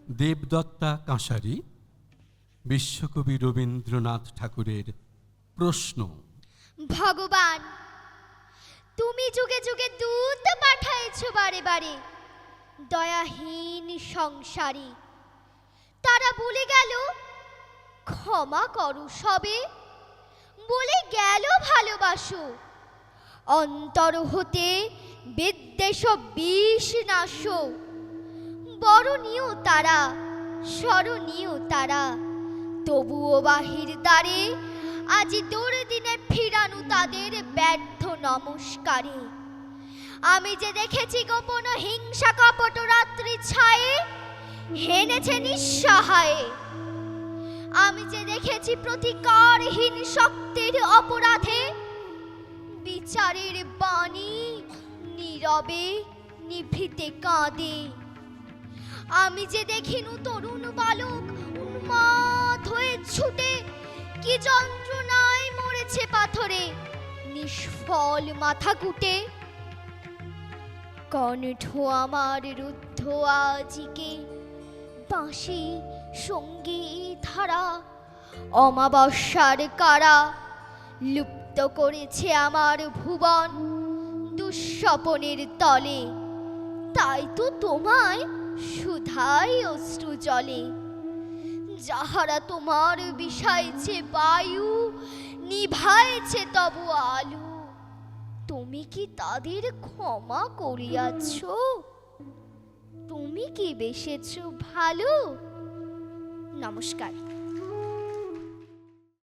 দেবদত্তা কাঁসারি বিশ্বকবি রবীন্দ্রনাথ ঠাকুরের প্রশ্ন। ভগবান, তুমি যুগে যুগে দূত পাঠাইছ বারে বারে দয়াহীন সংসারে। তারা বলে গেল ক্ষমা করো সবে, বলে গেল ভালোবাসো। অন্তর হতে বিদ্বেষ বিষ নাশ। বরণীয় তারা, স্মরণীয় তারা, তবুও বাহির দ্বারে আজি দুর্দিনে ফিরানু তাদের ব্যর্থ নমস্কারে। আমি যে দেখেছি গোপন হিংসা কপট রাত্রি ছায়ে হেনেছে নিঃসহায়ে। আমি যে দেখেছি প্রতিকারহীন শক্তির অপরাধে বিচারের বাণী নীরবে নিভৃতে কাঁদে। আমি যে দেখিনু তরুণ বালক উন্মাদ হয়ে ছুটে কি যন্ত্রণায় মরেছে পাথরে নিষ্ফল মাথা কুটে। কণ্ঠ আমার রুদ্ধ আজিকে বাঁশি সঙ্গীত ধারা। অমাবস্যার কারা লুপ্ত করেছে আমার ভুবন দুঃস্বপনের তলে। তাই তো তোমায় সুধাই অশ্রু জলে। যাহারা তোমার বিষাইছে বায়ু, নিভাইছে তবু আলো, তুমি কি তাদের ক্ষমা করিয়াছ? তুমি কি বেসেছ ভালো? নমস্কার।